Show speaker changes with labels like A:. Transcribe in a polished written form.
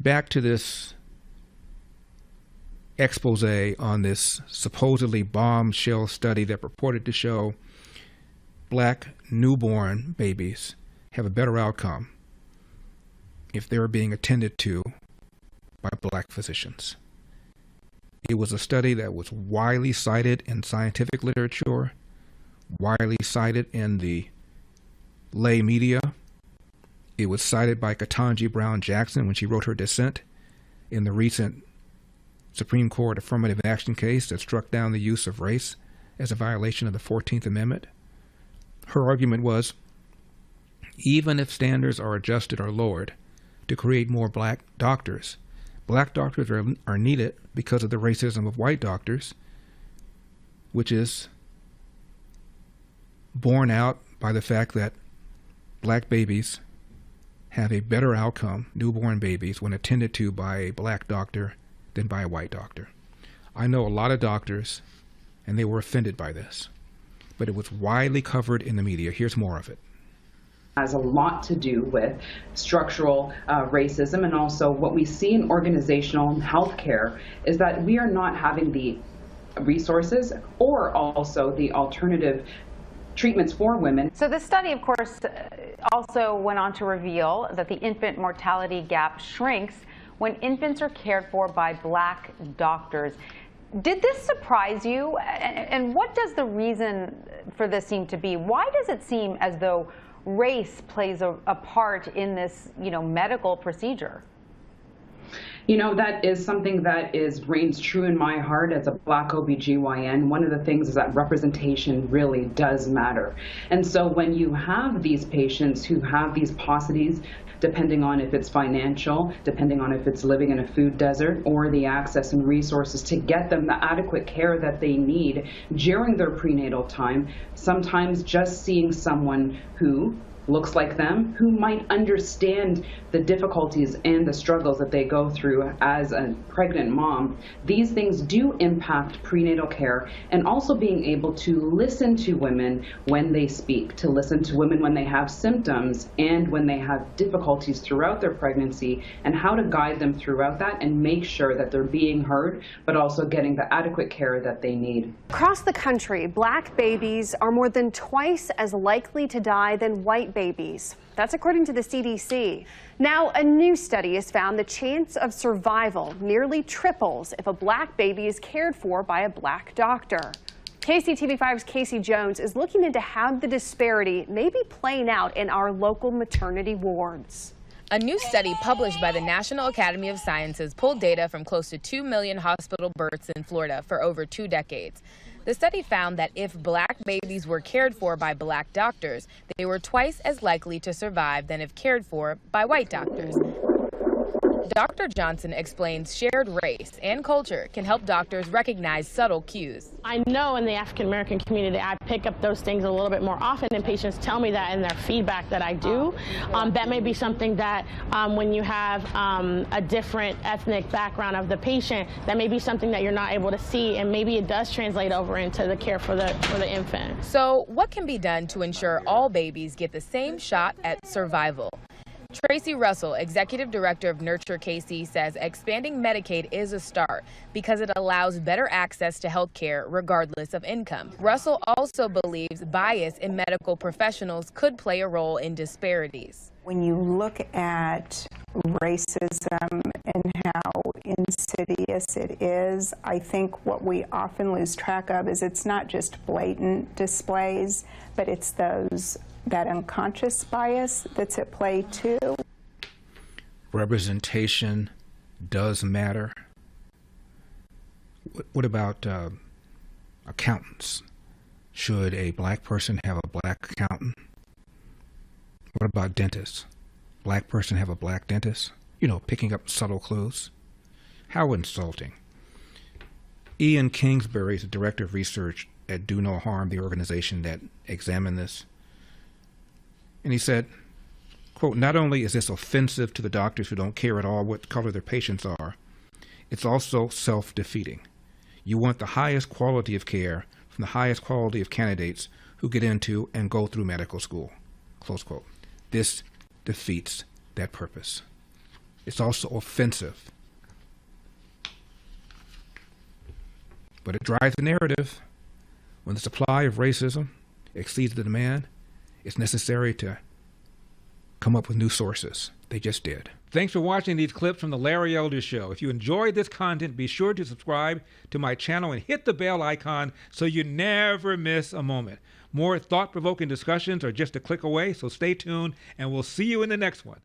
A: back to this expose on this supposedly bombshell study that purported to show black newborn babies have a better outcome if they're being attended to by black physicians. It was a study that was widely cited in scientific literature, widely cited in the lay media. It was cited by Ketanji Brown Jackson when she wrote her dissent in the recent Supreme Court affirmative action case that struck down the use of race as a violation of the 14th Amendment. Her argument was, even if standards are adjusted or lowered to create more black doctors are needed because of the racism of white doctors, which is borne out by the fact that black babies have a better outcome, newborn babies, when attended to by a black doctor than by a white doctor. I know a lot of doctors, and they were offended by this, but it was widely covered in the media. Here's more of it.
B: Has a lot to do with structural racism, and also what we see in organizational healthcare is that we are not having the resources or also the alternative treatments for women.
C: So this study, of course, also went on to reveal that the infant mortality gap shrinks when infants are cared for by black doctors. Did this surprise you? And what does the reason for this seem to be? Why does it seem as though race plays a part in this, medical procedure?
B: That is something that reigns true in my heart as a black OBGYN. One of the things is that representation really does matter. And so when you have these patients who have these paucities, depending on if it's financial, depending on if it's living in a food desert, or the access and resources to get them the adequate care that they need during their prenatal time, sometimes just seeing someone who looks like them, who might understand the difficulties and the struggles that they go through as a pregnant mom, these things do impact prenatal care, and also being able to listen to women when they speak, to listen to women when they have symptoms and when they have difficulties throughout their pregnancy, and how to guide them throughout that and make sure that they're being heard, but also getting the adequate care that they need.
D: Across the country, black babies are more than twice as likely to die than white babies. That's according to the CDC. Now, a new study has found the chance of survival nearly triples if a black baby is cared for by a black doctor. KCTV5's Casey Jones is looking into how the disparity may be playing out in our local maternity wards.
E: A new study published by the National Academy of Sciences pulled data from close to 2 million hospital births in Florida for over 2 decades. The study found that if black babies were cared for by black doctors, they were twice as likely to survive than if cared for by white doctors. Dr. Johnson explains shared race and culture can help doctors recognize subtle cues.
F: I know in the African American community I pick up those things a little bit more often, and patients tell me that in their feedback that I do. That may be something that when you have a different ethnic background of the patient, that may be something that you're not able to see, and maybe it does translate over into the care for the infant.
E: So what can be done to ensure all babies get the same shot at survival? Tracy Russell, Executive Director of Nurture KC, says expanding Medicaid is a start because it allows better access to health care regardless of income. Russell also believes bias in medical professionals could play a role in disparities.
G: When you look at racism and how insidious it is, I think what we often lose track of is it's not just blatant displays, but it's that unconscious bias that's at play too.
A: Representation does matter. What about accountants? Should a black person have a black accountant? What about dentists? Black person have a black dentist? Picking up subtle clues. How insulting. Ian Kingsbury is the Director of Research at Do No Harm, the organization that examined this. And he said, quote, "Not only is this offensive to the doctors who don't care at all what color their patients are, it's also self-defeating. You want the highest quality of care from the highest quality of candidates who get into and go through medical school." Close quote. This defeats that purpose. It's also offensive. But it drives the narrative. When the supply of racism exceeds the demand, it's necessary to come up with new sources. They just did. Thanks for watching these clips from The Larry Elder Show. If you enjoyed this content, be sure to subscribe to my channel and hit the bell icon so you never miss a moment. More thought-provoking discussions are just a click away, so stay tuned, and we'll see you in the next one.